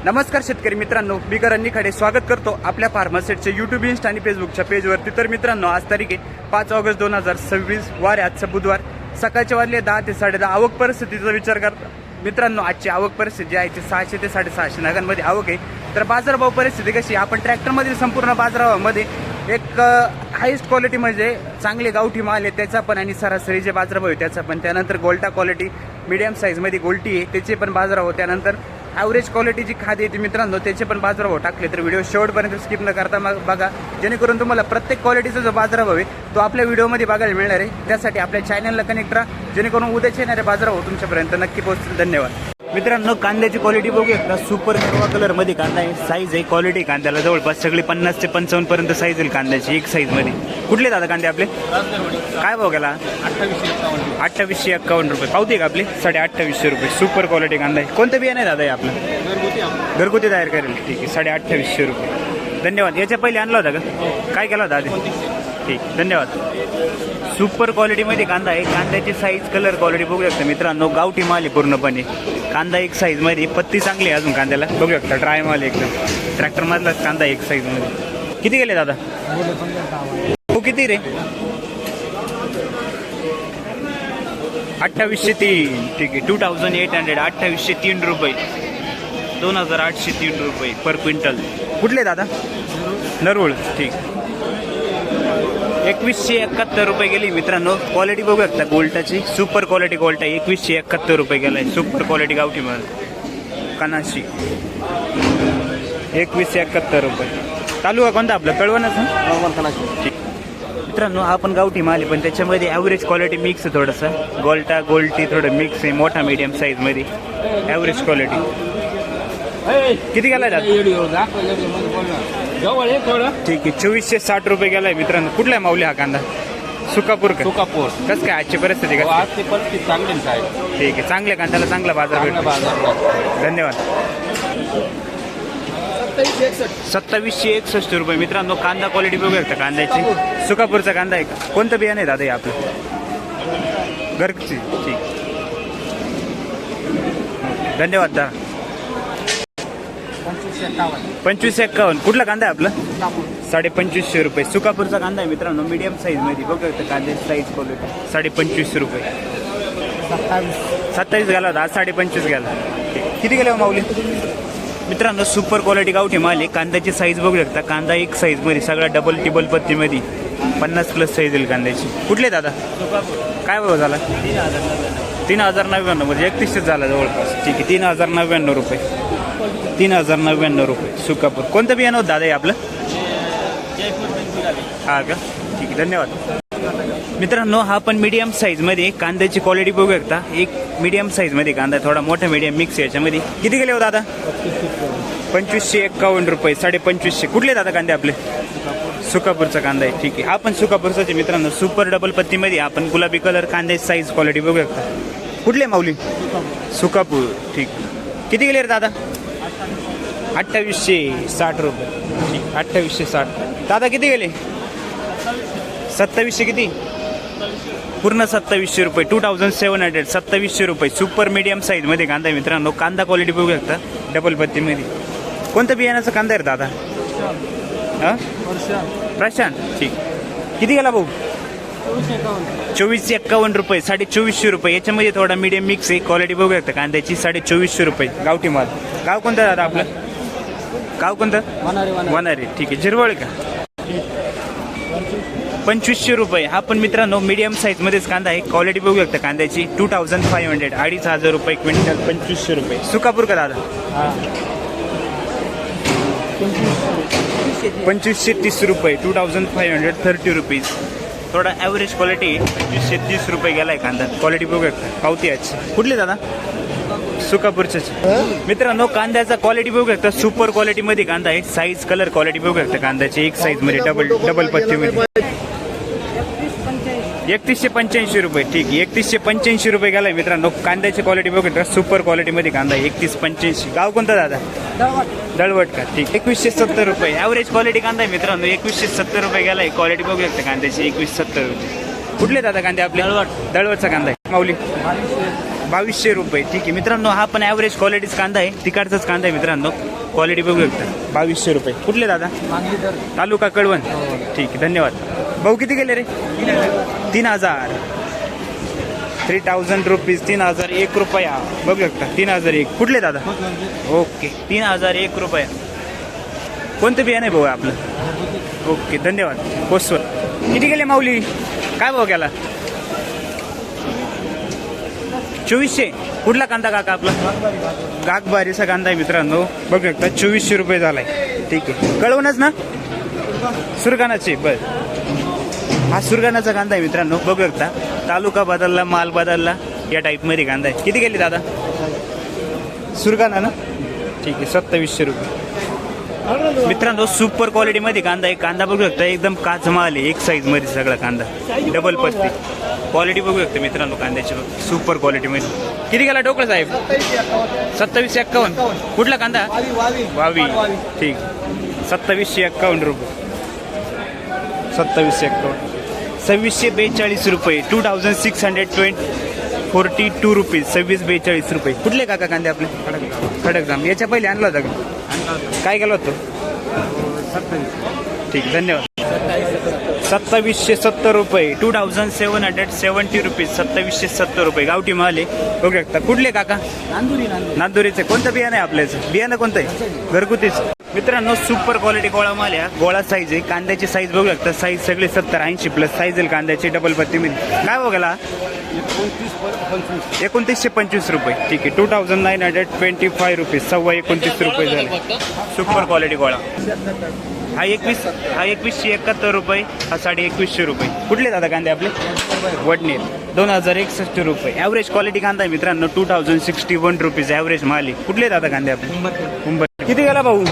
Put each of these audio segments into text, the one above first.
नमस्कार शेतकरी मित्रांनो, मी करण निखाडे स्वागत करतो आपल्या फार्मासेटच्या यूट्यूब, इन्स्टा आणि फेसबुकच्या पेजवरती। तर मित्रांनो, आज तारीख आहे 5 ऑगस्ट 2026, वार आहे आजचा बुधवार। सकाळचे वाजले 10 ते 10:30। आवक परिस्थितीचा विचार करता मित्रांनो, आजची आवक परिस्थिती जी आहे ती 600 ते 650 नगांमध्ये आवक आहे। तर बाजारभाव परिस्थिती कशी, आपण ट्रॅक्टरमधील संपूर्ण बाजारभावामध्ये एक हायेस्ट क्वालिटी म्हणजे चांगले गावठी माल आहे त्याचा पण, आणि सरासरी जे बाजारभाव आहे त्याचा पण, त्यानंतर गोल्टा क्वालिटी मीडियम साईजमध्ये गोल्टी आहे त्याचे पण बाजारभाव, त्यानंतर ॲव्हरेज क्वालिटीची खादी येते मित्रांनो त्याचे पण बाजारभाव टाकले। तर व्हिडिओ शेवटपर्यंत स्किप न करता मग बघा, जेणेकरून तुम्हाला प्रत्येक क्वालिटीचा जो बाजारभाव आहे तो आपल्या व्हिडिओमध्ये बघायला मिळणार आहे। त्यासाठी आपल्या चॅनलला कनेक्ट राहा, जेणेकरून उद्याचे येणारे बाजारभाव तुमच्यापर्यंत नक्की पोहोचतील। धन्यवाद मित्रांनो। कांद्याची क्वालिटी बघूया, सुपर हिरवा कलरमध्ये कांदा आहे, साईज आहे, क्वालिटी कांद्याला जवळपास सगळी 50 ते 55 पर्यंत साईज येईल कांद्याची एक साईजमध्ये। कुठले दादा कांदे आपले, काय भाव गेला? 2851 रुपये पावते का आपले, 2850 रुपये। सुपर क्वालिटी कांदा आहे, कोणतं बियाणं आहे दादा आहे आपलं? घरगुती तयार करेल, ठीक आहे, 2850 रुपये। धन्यवाद। याच्या पहिले आणला होता का, काय केला होता आधी? ठीक, धन्यवाद। सुपर क्वालिटीमध्ये कांदा आहे, कांद्याची साईज कलर क्वालिटी बघू शकता मित्रांनो, गावठी माल आहे पूर्णपणे। कांदा एक साईजमध्ये, पत्ती चांगली आहे अजून कांद्याला, बघू शकता ड्राय माल एकदम ट्रॅक्टरमधलाच कांदा एक साईजमध्ये। किती गेले दादा? हो किती रे? 2803, ठीक आहे, 2800, 2803 रुपये, 2803 रुपये पर क्विंटल। कुठले दादा? नरूळ, ठीक, 2171 रुपये गेली मित्रांनो। क्वालिटी बघू शकता गोल्टाची, सुपर क्वालिटी गोल्टा 2171 रुपये गेलाय, सुपर क्वालिटी गावठी माल कनाशी 2171 रुपये। तालुका कोणता आपला, कळवणच ना? ठीक मित्रांनो, आपण गावठी माल आहे पण त्याच्यामध्ये ॲव्हरेज क्वालिटी मिक्स आहे, थोडंसं गोल्टा गोल्टी थोडं मिक्स आहे, मोठा मीडियम साईजमध्ये ॲव्हरेज क्वालिटी। किती गेलाय दादा? ठीक आहे, 2460 रुपये गेलाय मित्रांनो। कुठला आहे माऊली हा कांदा? सुकापूर का? सुकापूर। कसं काय आजची परिस्थिती का? आजची परिस्थिती चांगलीच आहे, ठीक आहे, चांगल्या कांद्याला चांगला बाजार भेटतो। धन्यवाद। 2761 रुपये मित्रांनो। कांदा क्वालिटी बघू शकता कांद्याची, सुकापूरचा कांदा आहे का? कोणतं बियाणं आहे दादा हे आपलं? घरची, ठीक, धन्यवाद दा। 2551 कुठला कांदा आहे आपला? 2550 रुपये। सुकापूरचा कांदा आहे मित्रांनो, मीडियम साईज मध्ये बघू शकता कांद्याची साईज क्वालिटी, 2550 रुपये। 27 गेला होता, आज 25.5 गेला। किती गेला माऊली? मित्रांनो, सुपर क्वालिटी गावठी माल आहे, कांद्याची साईज बघू शकता, कांदा एक साईज मध्ये सगळा डबल टिबल पत्तीमध्ये 50 प्लस साईज येईल कांद्याची। कुठले दादा? काय भाव झाला? 3099 म्हणजे 31 झाला जवळपास, ठीक आहे, 3099 रुपये, 3099 रुपये सुकापूर। कोणतं बियाणं होतं दादा हे आपलं? हा का, ठीक आहे, धन्यवाद मित्रांनो। हा पण मीडियम साईजमध्ये कांद्याची क्वालिटी बघू शकता, एक मीडियम साईजमध्ये कांदा, थोडा मोठा मीडियम मिक्स याच्यामध्ये। किती गेले हो दादा? 2551 रुपये, 2550। कुठले दादा कांदे आपले? सुकापूरचा कांदा आहे, ठीक आहे, हा पण सुकापूरचाच मित्रांनो, सुपर डबल पत्तीमध्ये आपण गुलाबी कलर कांद्याची साईज क्वालिटी बघू शकता। कुठले माऊली? सुकापूर, ठीक। किती गेले रे दादा? 2860 रुपये, ठीक, 2860। दादा किती गेले? 2700 किती? पूर्ण 2700 रुपये, 2700, 2700 रुपये। सुपर मीडियम साईजमध्ये कांदा आहे मित्रांनो, कांदा क्वालिटी बघू शकता डबल पत्तीमध्ये। कोणतं बियाण्याचा कांदा आहे दादा? हां, प्रशांत, ठीक। किती गेला भाऊ? 2451 रुपये, 2450 रुपये। याच्यामध्ये थोडा मीडियम मिक्स आहे, क्वालिटी बघू शकता कांद्याची, 2450 रुपये गावठी माल। गाव कोणतं दादा आपलं? गाव कोणतं? वनारे, ठीक आहे, झिरवळ का? 2500 रुपये। हा पण मित्रांनो मीडियम साईजमध्येच कांदा आहे, क्वालिटी बघू शकता कांद्याची, 2500, 2500 रुपये क्विंटल, 2500 रुपये। सुकापूर का दादा? 2530 रुपये, 2530 रुपीज। थोडा ॲव्हरेज क्वालिटी 2530 रुपये गेलाय कांदा, क्वालिटी बघू शकता, पावती आहे। कुठले दादा? सुकापूरच्याच मित्रांनो। कांद्याचा क्वालिटी बघू शकता, सुपर क्वालिटीमध्ये कांदा आहे, साईज कलर क्वालिटी बघू शकता कांद्याची, एक साईजमध्ये डबल पत्तीमध्ये 3185 रुपये, ठीक, 3185 रुपये गेलाय मित्रांनो। कांद्याची क्वालिटी बघू शकता, सुपर क्वालिटीमध्ये कांदा 3185। गाव कोणतं दादा? दळवट का, ठीक, 2170 रुपये। ॲव्हरेज क्वालिटी कांदा आहे मित्रांनो, 2170 रुपये गेलाय, क्वालिटी बघू शकता कांद्याची, 2170 रुपये। कुठले दादा कांदे आपले? दळवटचा कांदा आहे माऊली। 2200 रुपये. ठीक आहे मित्रांनो, हा पण ॲव्हरेज क्वालिटीच कांदा आहे, तिकडचाच कांदा आहे मित्रांनो. क्वालिटी बघू शकता. 2200 रुपये. कुठले दादा? तालुका कळवण. ठीक आहे, धन्यवाद. भाऊ किती गेले रे? 3000. 3000 रुपीज. 3001 रुपया बघू शकता. 3001. कुठले दादा? ओके, 3001 रुपया. कोणतं बियाणं आहे भाऊ आपलं? ओके, धन्यवाद. कोसवर किती गेले माऊली? काय भाव गेला? 2400. कुठला कांदा काका आपला? गागबारीचा कांदा आहे मित्रांनो, बघू शकता. 2400 रुपये झालाय. ठीक आहे, कळवणच ना? सुरगाणाचे. बरं, हा सुरगाणाचा कांदा आहे मित्रांनो, बघू शकता. तालुका बदलला, माल बदलला, या टाईपमध्ये कांदा आहे. किती गेले दादा? सुरगाणा ना? ठीक आहे, 2700 रुपये. मित्रांनो, सुपर क्वालिटीमध्ये कांदा आहे. कांदा बघू शकता, एकदम काच माल आहे, एक साईज मध्ये सगळा कांदा, डबल पत्ती. क्वालिटी बघू शकता मित्रांनो कांद्याची, सुपर क्वालिटीमध्ये. किती गेला टोकळा साहेब? 2751. कुठला कांदा? वावी. ठीक, 2751 रुपये. 2751. 2642 रुपये. 2642 रुपीज. 2642 रुपये. कुठले काका कांदे आपले? खडकजाम. याच्या पहिले आणला होता का? काय केलं होतं? ठीक, धन्यवाद. 2770 रुपये. 2770 रुपीज. 2770 रुपये. गावठी माल आहे, बघू शकता. कुठले काका? नांदुरीचे. कोणतं बियाणं आहे आपल्याचं? बियाणं कोणतं आहे? घरगुतीच. मित्रांनो, सुपर क्वालिटी गोळा माल आहे. गोळा साईज आहे. कांद्याची साईज बघू शकता. साईज सगळे 70-80 प्लस साईज आहे कांद्याची, डबल पत्ती मिळेल. काय बघायला? 2925 रुपये. ठीक आहे, 2925 रुपीज. 29.25 रुपये झाले. सुपर क्वालिटी गोळा. हा 2171 रुपये. हा 2150 रुपये. कुठले दादा कांदे आपले? वडनेर. 2061 रुपये. ॲव्हरेज क्वालिटी कांदा आहे मित्रांनो. 2061 रुपीज ॲव्हरेज माल आहे. कुठले दादा कांदे आपले? मुंबई. किती गेला भाऊ?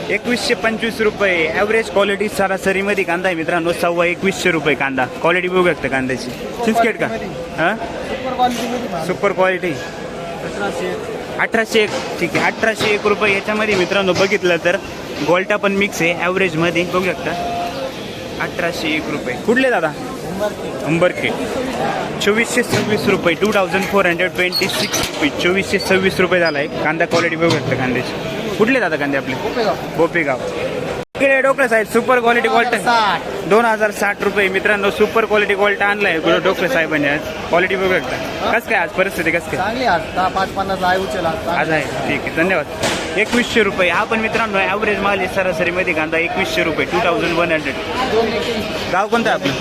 2125 रुपये. ॲव्हरेज क्वालिटी सरासरीमध्ये कांदा आहे मित्रांनो. 2150 रुपये कांदा. क्वालिटी बघू शकता कांद्याची. चिंचकेट का? हां, सुपर क्वालिटी. 1801. ठीक आहे, 1801 रुपये. याच्यामध्ये मित्रांनो बघितलं तर गोल्टा पण मिक्स आहे ॲव्हरेजमध्ये, बघू शकता. 1801 रुपये. कुठले दादा? उंबरके. 2426 रुपये. 2426 रुपये. 2426 रुपये झाला आहे कांदा. क्वालिटी बघू शकता कांद्याची. कुठले दादा कांदे आपले? बोपेगाव. इकडे डोकळे साहेब, सुपर क्वालिटी गोल्टा. 2060 रुपये. मित्रांनो, सुपर क्वालिटी गोल्टा आणलाय डोकळे साहेबांनी आज. क्वालिटी बघू शकता. कसं काय आज परिस्थिती? कसं काय आज आहे? ठीक आहे, धन्यवाद. 2100 रुपये. हा पण मित्रांनो ॲव्हरेज माल आहे सरासरीमध्ये कांदा. 2100 रुपये. 2100. गाव कोणतं आपलं?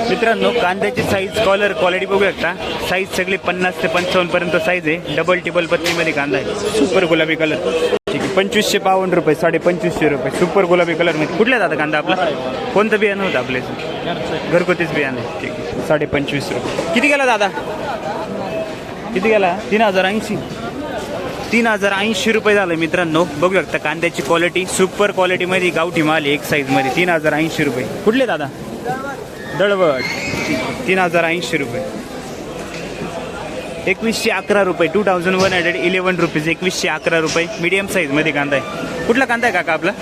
मित्रांनो, कांद्याची साईज, कलर, क्वालिटी बघू शकता. साईज सगळी 50 ते 55 पर्यंत साईज आहे. डबल टिबल पत्तीमध्ये कांदा आहे. सुपर गुलाबी कलर. ठीक आहे, 2552 रुपये. 2550 रुपये. सुपर गुलाबी कलरमध्ये. कुठल्या दादा कांदा आपला? कोणतं बियाणं होतं आपल्या? घरगुतीच बियाणं. ठीक आहे, 2550 रुपये. किती गेला दादा? किती गेला? 3080. 3080 रुपये झालं मित्रांनो, बघू शकता. कांद्याची क्वालिटी सुपर क्वालिटीमध्ये गावठी माल एक साईजमध्ये. 3080 रुपये. कुठले दादा? दळवट. 3080 रुपये. 2111 रुपये. 2111 रुपीज. 2111 रुपये. मीडियम साईजमध्ये कांदा आहे. कुठला कांदा आहे काका आपला?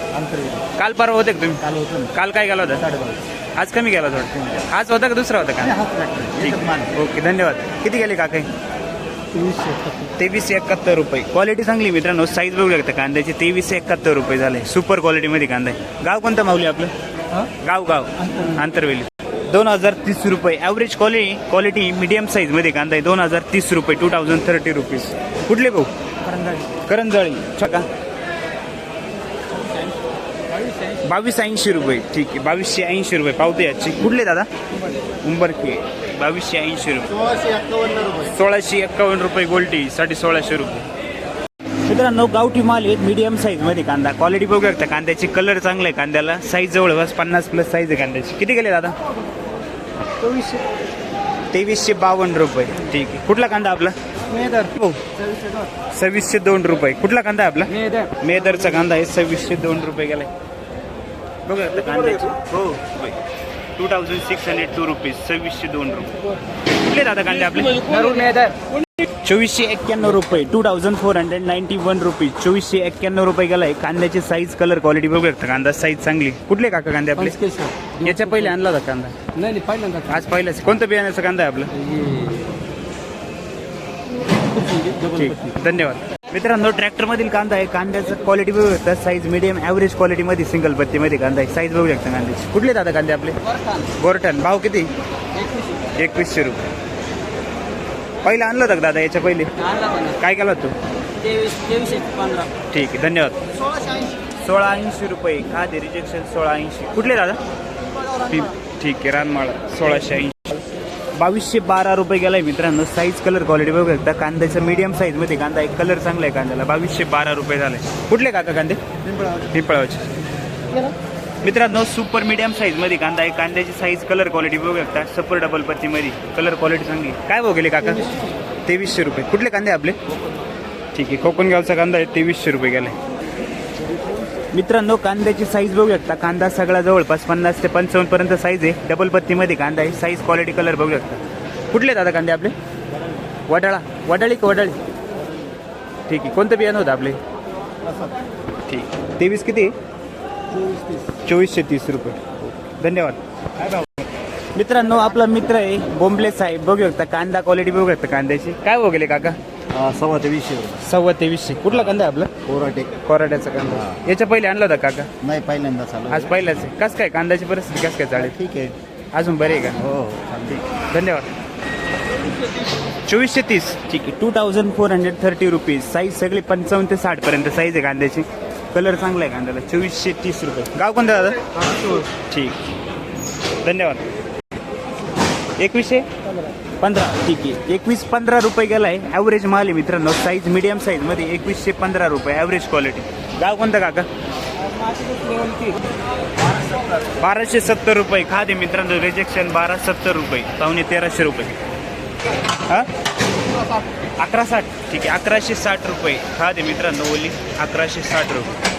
काल परवा होते का तुम्ही? काल काय गेला होता? आज कमी गेला थोडं. आज होता का दुसरा होता का? ठीक, ओके, धन्यवाद. किती गेले काका? 2371 रुपये. क्वालिटी चांगली मित्रांनो. साईज बघू शकता कांद्याची. 2371 रुपये झाले. सुपर क्वालिटीमध्ये कांदा आहे. गाव कोणतं माऊली आपलं? गाव आंतरवेली. 2030 रुपये. ॲव्हरेज क्वालिटी मीडियम साईजमध्ये कांदा आहे. 2030 रुपये. 2030 रुपीज. कुठले भाऊ? करंजाळी. छका. 2280 रुपये. ठीक आहे, 2280 रुपये पावते याची. कुठले दादा? उंबरके. 2280 रुपये. 1651 रुपये गोल्टी. 1650 रुपये. मित्रांनो, गावठी माल आहे मीडियम साईजमध्ये कांदा. क्वालिटी बघू शकता कांद्याची. कलर चांगला आहे कांद्याला. साईज जवळपास 50 प्लस साईज आहे कांद्याची. किती गेले दादा? 2352 रुपये. ठीक आहे, कुठला कांदा आपला? 2602 रुपये. कुठला कांदा आहे आपला? मेदरचा कांदा आहे. 2602 रुपये गेलाय. बघू शकता कांद्याची. हो, 2602 रुपीज. 2602 रुपये. कुठले दादा कांदे आपले? 2491 रुपये. 2491 रुपीज. 2491 रुपये गेलाय. कांद्याची साईज, कलर, क्वालिटी बघू शकता. कांदा साईज चांगली. कुठले काका कांदे आपले? याच्या पहिले आणला होता कांदा? नाही, पहिल्यांदा. आज पहिलाच. कोणतं बियाण्याचा कांदा आहे आपला? ठीक, धन्यवाद. मित्रांनो ट्रॅक्टरमधील कांदा आहे. कांद्याचं क्वालिटी बघू शकता. साईज मीडियम ॲव्हरेज क्वालिटीमध्ये सिंगल पत्तीमध्ये कांदा आहे. साईज बघू शकता कांद्याची. कुठले दादा कांदे आपले? गोरटन. भाव किती? 2100 रुपये. पहिला आणलं होतं का दादा याच्या पहिले? काय केलं होतं तू? 2315. ठीक आहे, धन्यवाद. 1680 रुपये. खादे रिजेक्शन 1680. कुठले दादा? ठीक आहे, रानमाळा 1680. 2212 रुपये गेलाय मित्रांनो. साईज कलर क्वालिटी बघू शकता. कांद्याचं मीडियम साईजमध्ये कांदा आहे. कलर चांगला आहे कांद्याला. 2212 रुपये झाले. कुठले काका कांदे? पिंपळावचे. मित्रांनो सुपर मीडियम साईजमध्ये कांदा आहे. कांद्याची साईज कलर क्वालिटी बघू शकता. सपर डबल पत्तीमध्ये कलर क्वालिटी चांगली. काय भाव गेले काका? 2300 रुपये. कुठले कांदे आपले? ठीक आहे, कोकणगावचा कांदा आहे. 2300 रुपये गेलाय. मित्रांनो कांद्याची साईज बघू शकता. कांदा सगळा जवळपास 50 ते 55 पर्यंत साईज आहे. डबल पत्तीमध्ये कांदा आहे. साईज क्वालिटी कलर बघू शकता. कुठले दादा कांदे आपले? वडाळी का वडाळी? ठीक आहे, कोणतं बियाणं होतं आपले? ठीक. 23 किती? 2430 रुपये. धन्यवाद. मित्रांनो आपला मित्र आहे बोंबले साहेब. बघू शकता कांदा क्वालिटी बघू शकता कांद्याची. काय भाव गेले काका? 2300. कुठला कांदा आहे आपला? कोराट्याचा कांदा. याच्या पहिले आणला होता काका? नाही, पहिल्यांदा चालू. आज पहिलाच आहे. कसं काय कांद्याची परिस्थिती कसं काय चालेल? ठीक आहे, अजून बरे आहे का? हो. ठीक, धन्यवाद. 2430. ठीक आहे, 2430 रुपीज. साईज सगळी 55 ते 60 पर्यंत साईज आहे कांद्याची. कलर चांगला आहे कांद्याला. 2430 रुपये. गाव कोणतं दादा? ठीक, धन्यवाद. 2115. ठीक आहे, 2115 रुपये गेला आहे. ॲव्हरेज माल आहे मित्रांनो. साईज मीडियम साईजमध्ये 2115 रुपये ॲव्हरेज क्वालिटी. गाव कोणतं काका? 1270 रुपये. खादे मित्रांनो रिजेक्शन 1270 रुपये. 1350 रुपये. हां 1160. ठीक आहे, 1160 रुपये. खादे मित्रांनो ओली 1160 रुपये.